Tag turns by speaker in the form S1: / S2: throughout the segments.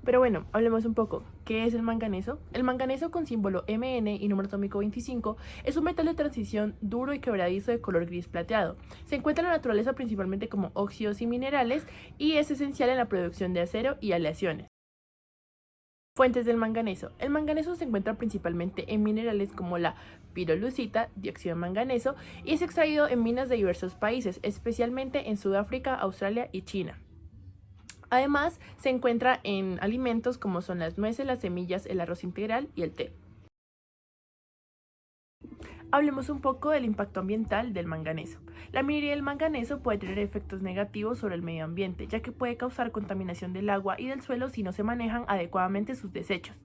S1: Pero bueno, hablemos un poco. ¿Qué es el manganeso? El manganeso, con símbolo Mn y número atómico 25, es un metal de transición duro y quebradizo de color gris plateado. Se encuentra en la naturaleza principalmente como óxidos y minerales y es esencial en la producción de acero y aleaciones. Fuentes del manganeso. El manganeso se encuentra principalmente en minerales como la pirolusita, dióxido de manganeso, y es extraído en minas de diversos países, especialmente en Sudáfrica, Australia y China. Además, se encuentra en alimentos como son las nueces, las semillas, el arroz integral y el té. Hablemos un poco del impacto ambiental del manganeso. La minería del manganeso puede tener efectos negativos sobre el medio ambiente, ya que puede causar contaminación del agua y del suelo si no se manejan adecuadamente sus desechos.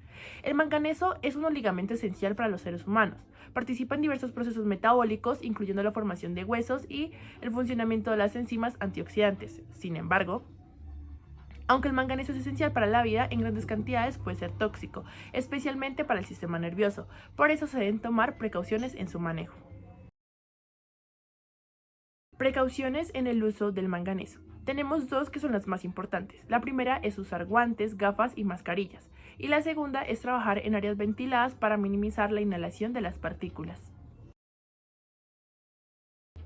S1: El manganeso es un oligoelemento esencial para los seres humanos. Participa en diversos procesos metabólicos, incluyendo la formación de huesos y el funcionamiento de las enzimas antioxidantes. Sin embargo, aunque el manganeso es esencial para la vida, en grandes cantidades puede ser tóxico, especialmente para el sistema nervioso. Por eso se deben tomar precauciones en su manejo. Precauciones en el uso del manganeso. Tenemos dos que son las más importantes. La primera es usar guantes, gafas y mascarillas. Y la segunda es trabajar en áreas ventiladas para minimizar la inhalación de las partículas.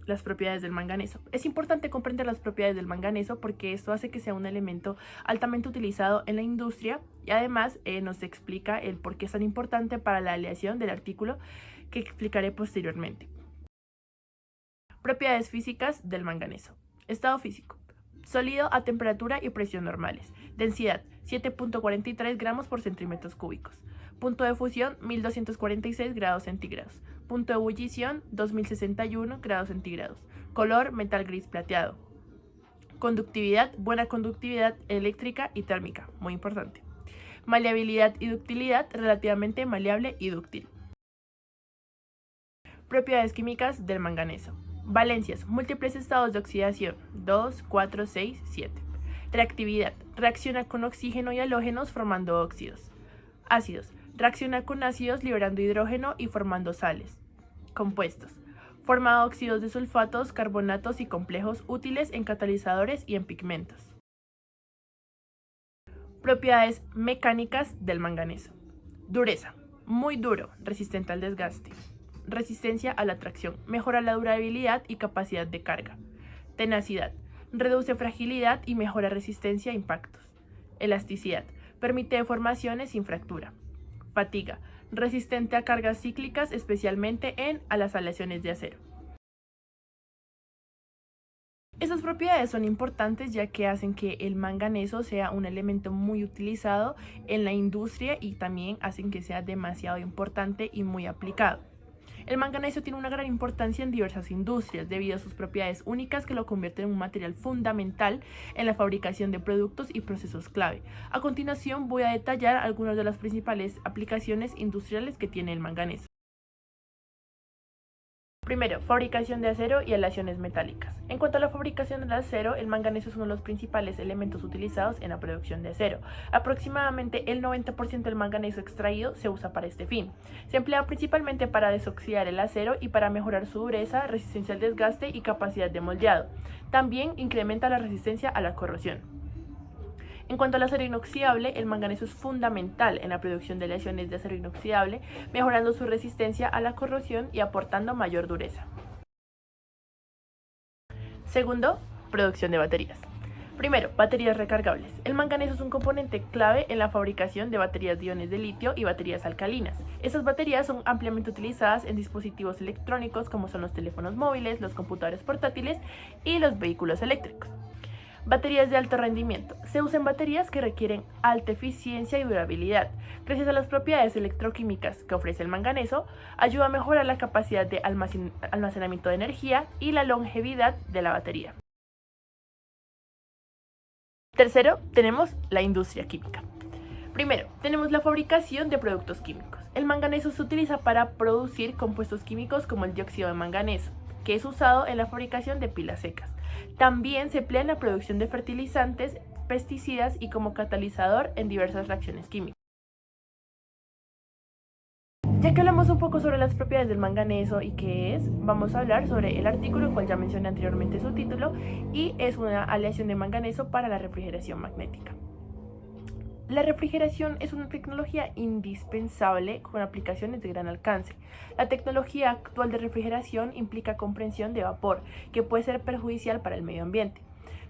S1: Las propiedades del manganeso. Es importante comprender las propiedades del manganeso porque esto hace que sea un elemento altamente utilizado en la industria y además nos explica el por qué es tan importante para la aleación del artículo que explicaré posteriormente. Propiedades físicas del manganeso. Estado físico. Sólido a temperatura y presión normales. Densidad 7.43 gramos por centímetros cúbicos. Punto de fusión 1246 grados centígrados. Punto de ebullición 2061 grados centígrados. Color metal gris plateado. Conductividad, buena conductividad eléctrica y térmica, muy importante. Maleabilidad y ductilidad, relativamente maleable y dúctil. Propiedades químicas del manganeso. Valencias, múltiples estados de oxidación, 2, 4, 6, 7. Reactividad, reacciona con oxígeno y halógenos formando óxidos. Ácidos, reacciona con ácidos liberando hidrógeno y formando sales. Compuestos, forma óxidos de sulfatos, carbonatos y complejos útiles en catalizadores y en pigmentos. Propiedades mecánicas del manganeso. Dureza, muy duro, resistente al desgaste. Resistencia a la tracción, mejora la durabilidad y capacidad de carga. Tenacidad, reduce fragilidad y mejora resistencia a impactos. Elasticidad, permite deformaciones sin fractura. Fatiga, resistente a cargas cíclicas, especialmente a las aleaciones de acero. Estas propiedades son importantes ya que hacen que el manganeso sea un elemento muy utilizado en la industria y también hacen que sea demasiado importante y muy aplicado. El manganeso tiene una gran importancia en diversas industrias debido a sus propiedades únicas que lo convierten en un material fundamental en la fabricación de productos y procesos clave. A continuación voy a detallar algunas de las principales aplicaciones industriales que tiene el manganeso. Primero, fabricación de acero y aleaciones metálicas. En cuanto a la fabricación del acero, el manganeso es uno de los principales elementos utilizados en la producción de acero. Aproximadamente el 90% del manganeso extraído se usa para este fin. Se emplea principalmente para desoxidar el acero y para mejorar su dureza, resistencia al desgaste y capacidad de moldeado. También incrementa la resistencia a la corrosión. En cuanto al acero inoxidable, el manganeso es fundamental en la producción de aleaciones de acero inoxidable, mejorando su resistencia a la corrosión y aportando mayor dureza. Segundo, producción de baterías. Primero, baterías recargables. El manganeso es un componente clave en la fabricación de baterías de iones de litio y baterías alcalinas. Estas baterías son ampliamente utilizadas en dispositivos electrónicos como son los teléfonos móviles, los computadores portátiles y los vehículos eléctricos. Baterías de alto rendimiento. Se usan baterías que requieren alta eficiencia y durabilidad. Gracias a las propiedades electroquímicas que ofrece el manganeso, ayuda a mejorar la capacidad de almacenamiento de energía y la longevidad de la batería. Tercero, tenemos la industria química. Primero, tenemos la fabricación de productos químicos. El manganeso se utiliza para producir compuestos químicos como el dióxido de manganeso, que es usado en la fabricación de pilas secas. También se emplea en la producción de fertilizantes, pesticidas y como catalizador en diversas reacciones químicas. Ya que hablamos un poco sobre las propiedades del manganeso y qué es, vamos a hablar sobre el artículo, el cual ya mencioné anteriormente su título, y es una aleación de manganeso para la refrigeración magnética. La refrigeración es una tecnología indispensable con aplicaciones de gran alcance. La tecnología actual de refrigeración implica comprensión de vapor, que puede ser perjudicial para el medio ambiente.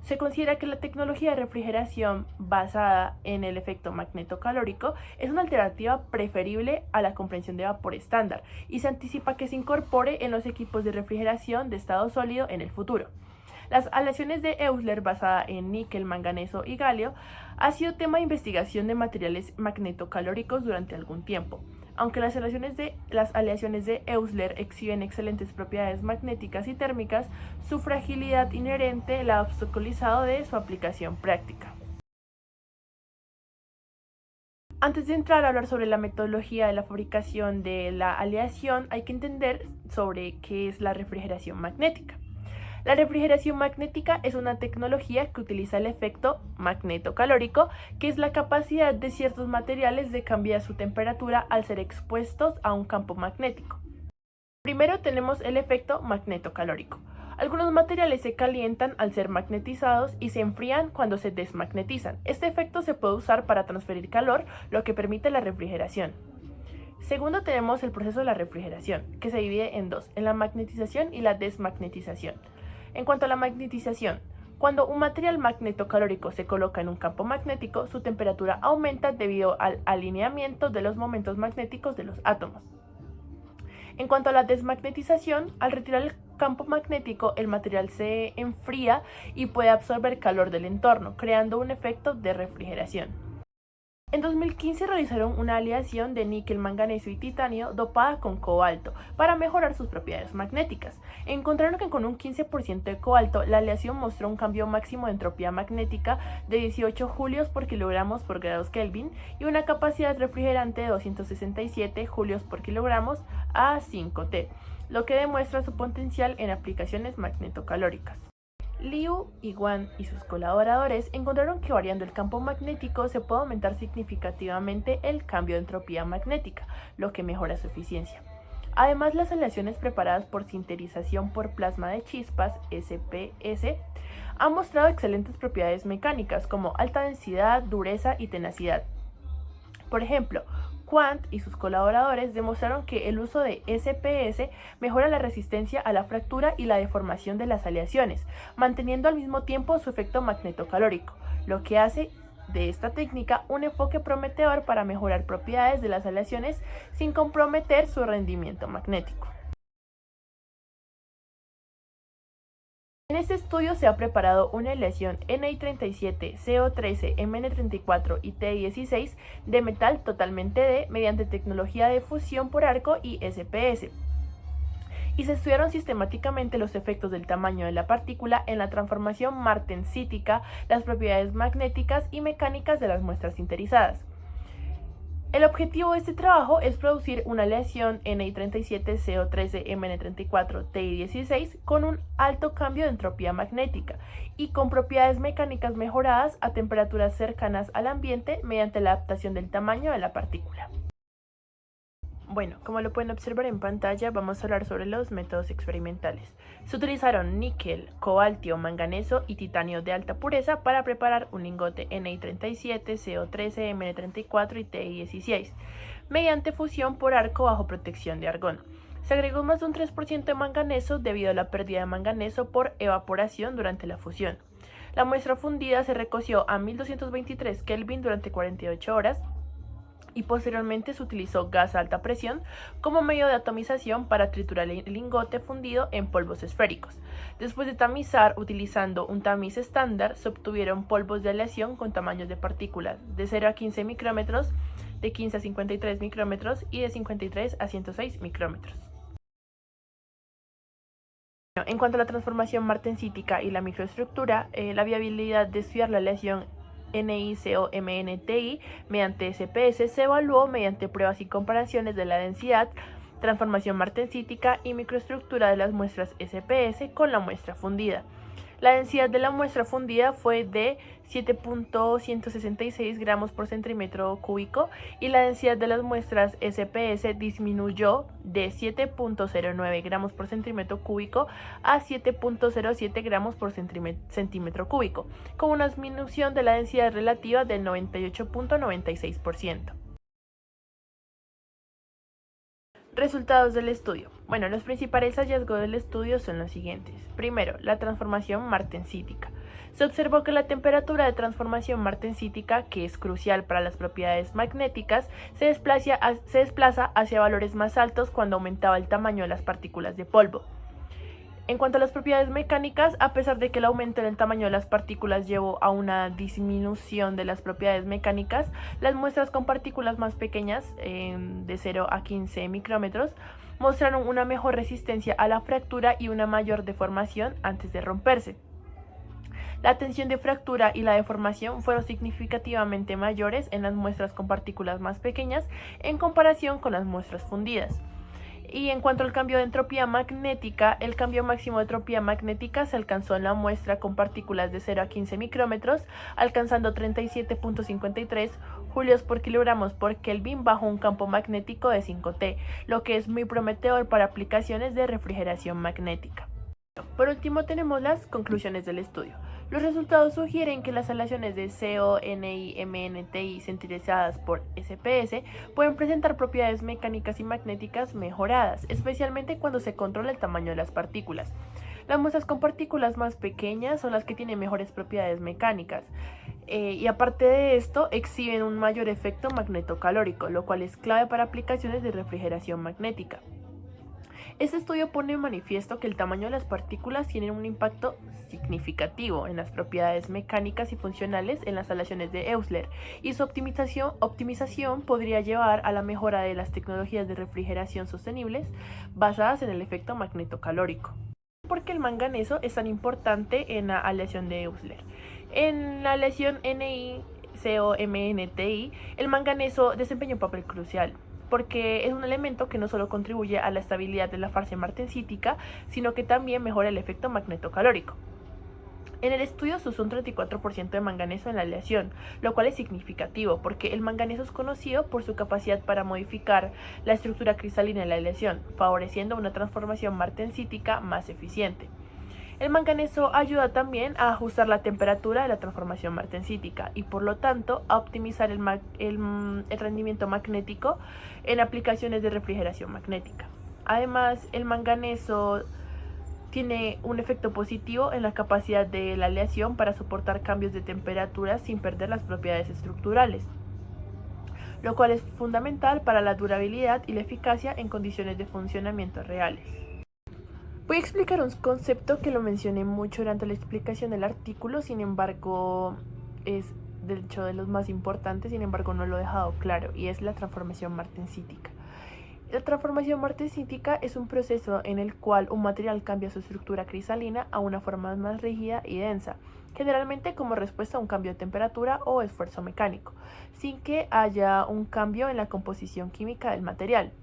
S1: Se considera que la tecnología de refrigeración basada en el efecto magnetocalórico es una alternativa preferible a la comprensión de vapor estándar y se anticipa que se incorpore en los equipos de refrigeración de estado sólido en el futuro. Las aleaciones de Euler basada en níquel, manganeso y galio ha sido tema de investigación de materiales magnetocalóricos durante algún tiempo. Aunque las aleaciones de Euler exhiben excelentes propiedades magnéticas y térmicas, su fragilidad inherente la ha obstaculizado de su aplicación práctica. Antes de entrar a hablar sobre la metodología de la fabricación de la aleación, hay que entender sobre qué es la refrigeración magnética. La refrigeración magnética es una tecnología que utiliza el efecto magnetocalórico, que es la capacidad de ciertos materiales de cambiar su temperatura al ser expuestos a un campo magnético. Primero tenemos el efecto magnetocalórico. Algunos materiales se calientan al ser magnetizados y se enfrían cuando se desmagnetizan. Este efecto se puede usar para transferir calor, lo que permite la refrigeración. Segundo tenemos el proceso de la refrigeración, que se divide en dos, en la magnetización y la desmagnetización. En cuanto a la magnetización, cuando un material magnetocalórico se coloca en un campo magnético, su temperatura aumenta debido al alineamiento de los momentos magnéticos de los átomos. En cuanto a la desmagnetización, al retirar el campo magnético, el material se enfría y puede absorber calor del entorno, creando un efecto de refrigeración. En 2015 realizaron una aleación de níquel, manganeso y titanio dopada con cobalto para mejorar sus propiedades magnéticas. Encontraron que con un 15% de cobalto la aleación mostró un cambio máximo de entropía magnética de 18 julios por kilogramos por grados Kelvin y una capacidad refrigerante de 267 julios por kilogramos a 5T, lo que demuestra su potencial en aplicaciones magnetocalóricas. Liu y Wang y sus colaboradores encontraron que variando el campo magnético se puede aumentar significativamente el cambio de entropía magnética, lo que mejora su eficiencia. Además, las aleaciones preparadas por sinterización por plasma de chispas, SPS, han mostrado excelentes propiedades mecánicas como alta densidad, dureza y tenacidad. Por ejemplo, Quant y sus colaboradores demostraron que el uso de SPS mejora la resistencia a la fractura y la deformación de las aleaciones, manteniendo al mismo tiempo su efecto magnetocalórico, lo que hace de esta técnica un enfoque prometedor para mejorar propiedades de las aleaciones sin comprometer su rendimiento magnético. En este estudio se ha preparado una aleación Ni37, CO13, Mn34 y Ti16 de metal totalmente D mediante tecnología de fusión por arco y SPS. Y se estudiaron sistemáticamente los efectos del tamaño de la partícula en la transformación martensítica, las propiedades magnéticas y mecánicas de las muestras sinterizadas. El objetivo de este trabajo es producir una aleación Ni37, CO13, Mn34, Ti16 con un alto cambio de entropía magnética y con propiedades mecánicas mejoradas a temperaturas cercanas al ambiente mediante la adaptación del tamaño de la partícula. Bueno, como lo pueden observar en pantalla, vamos a hablar sobre los métodos experimentales. Se utilizaron níquel, cobalto, manganeso y titanio de alta pureza para preparar un lingote Ni37, CO13, Mn34 y Ti16, mediante fusión por arco bajo protección de argón. Se agregó más de un 3% de manganeso debido a la pérdida de manganeso por evaporación durante la fusión. La muestra fundida se recoció a 1223 Kelvin durante 48 horas, y posteriormente se utilizó gas a alta presión como medio de atomización para triturar el lingote fundido en polvos esféricos. Después de tamizar utilizando un tamiz estándar, se obtuvieron polvos de aleación con tamaños de partículas de 0 a 15 micrómetros, de 15 a 53 micrómetros y de 53 a 106 micrómetros. En cuanto a la transformación martensítica y la microestructura, la viabilidad de estudiar la aleación NiCO-MnTi mediante SPS se evaluó mediante pruebas y comparaciones de la densidad, transformación martensítica y microestructura de las muestras SPS con la muestra fundida. La densidad de la muestra fundida fue de 7.166 gramos por centímetro cúbico y la densidad de las muestras SPS disminuyó de 7.09 gramos por centímetro cúbico a 7.07 gramos por centímetro cúbico, con una disminución de la densidad relativa del 98.96%. Resultados del estudio. Bueno, los principales hallazgos del estudio son los siguientes. Primero, la transformación martensítica. Se observó que la temperatura de transformación martensítica, que es crucial para las propiedades magnéticas, se desplaza hacia valores más altos cuando aumentaba el tamaño de las partículas de polvo. En cuanto a las propiedades mecánicas, a pesar de que el aumento en el tamaño de las partículas llevó a una disminución de las propiedades mecánicas, las muestras con partículas más pequeñas, de 0 a 15 micrómetros, mostraron una mejor resistencia a la fractura y una mayor deformación antes de romperse. La tensión de fractura y la deformación fueron significativamente mayores en las muestras con partículas más pequeñas en comparación con las muestras fundidas. Y en cuanto al cambio de entropía magnética, el cambio máximo de entropía magnética se alcanzó en la muestra con partículas de 0 a 15 micrómetros, alcanzando 37.53 julios por kilogramos por Kelvin bajo un campo magnético de 5T, lo que es muy prometedor para aplicaciones de refrigeración magnética. Por último, tenemos las conclusiones del estudio. Los resultados sugieren que las aleaciones de CO, Ni, MnTi sintetizadas por SPS pueden presentar propiedades mecánicas y magnéticas mejoradas, especialmente cuando se controla el tamaño de las partículas. Las muestras con partículas más pequeñas son las que tienen mejores propiedades mecánicas y aparte de esto exhiben un mayor efecto magnetocalórico, lo cual es clave para aplicaciones de refrigeración magnética. Este estudio pone en manifiesto que el tamaño de las partículas tiene un impacto significativo en las propiedades mecánicas y funcionales en las aleaciones de Euler, y su optimización podría llevar a la mejora de las tecnologías de refrigeración sostenibles basadas en el efecto magnetocalórico. ¿Por qué el manganeso es tan importante en la aleación de Euler? En la aleación NiCO-MnTi, el manganeso desempeña un papel crucial, porque es un elemento que no solo contribuye a la estabilidad de la fase martensítica, sino que también mejora el efecto magnetocalórico. En el estudio se usó un 34% de manganeso en la aleación, lo cual es significativo porque el manganeso es conocido por su capacidad para modificar la estructura cristalina de la aleación, favoreciendo una transformación martensítica más eficiente. El manganeso ayuda también a ajustar la temperatura de la transformación martensítica y por lo tanto a optimizar el rendimiento magnético en aplicaciones de refrigeración magnética. Además, el manganeso tiene un efecto positivo en la capacidad de la aleación para soportar cambios de temperatura sin perder las propiedades estructurales, lo cual es fundamental para la durabilidad y la eficacia en condiciones de funcionamiento reales. Voy a explicar un concepto que lo mencioné mucho durante la explicación del artículo, sin embargo es de hecho de los más importantes, sin embargo no lo he dejado claro, y es la transformación martensítica. La transformación martensítica es un proceso en el cual un material cambia su estructura cristalina a una forma más rígida y densa, generalmente como respuesta a un cambio de temperatura o esfuerzo mecánico, sin que haya un cambio en la composición química del material.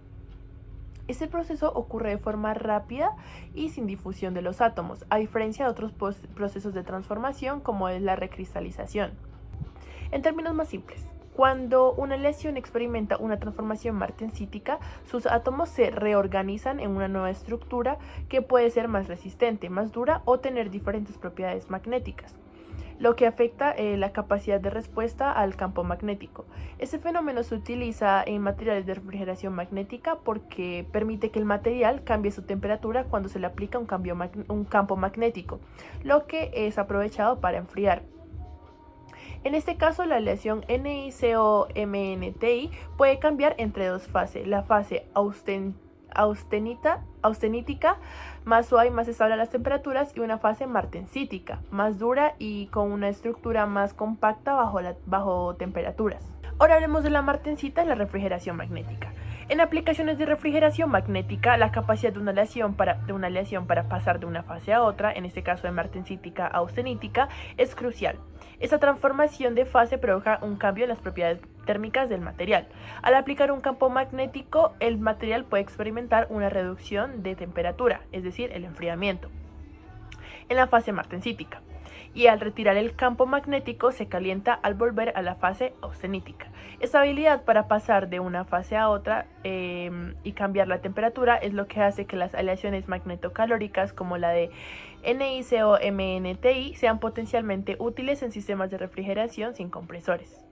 S1: Este proceso ocurre de forma rápida y sin difusión de los átomos, a diferencia de otros procesos de transformación como es la recristalización. En términos más simples, cuando una aleación experimenta una transformación martensítica, sus átomos se reorganizan en una nueva estructura que puede ser más resistente, más dura o tener diferentes propiedades magnéticas, lo que afecta la capacidad de respuesta al campo magnético. Este fenómeno se utiliza en materiales de refrigeración magnética porque permite que el material cambie su temperatura cuando se le aplica un campo magnético, lo que es aprovechado para enfriar. En este caso, la aleación NiCO-MnTi puede cambiar entre dos fases: la fase austenítica, más suave y más estable a las temperaturas, y una fase martensítica, más dura y con una estructura más compacta bajo temperaturas. Ahora hablemos de la martensita y la refrigeración magnética. En aplicaciones de refrigeración magnética, la capacidad de una aleación para pasar de una fase a otra, en este caso de martensítica a austenítica, es crucial. Esta transformación de fase provoca un cambio en las propiedades térmicas del material. Al aplicar un campo magnético, el material puede experimentar una reducción de temperatura, es decir, el enfriamiento. en la fase martensítica. Y al retirar el campo magnético se calienta al volver a la fase austenítica. Esta habilidad para pasar de una fase a otra y cambiar la temperatura es lo que hace que las aleaciones magnetocalóricas como la de NiCO-MnTi sean potencialmente útiles en sistemas de refrigeración sin compresores.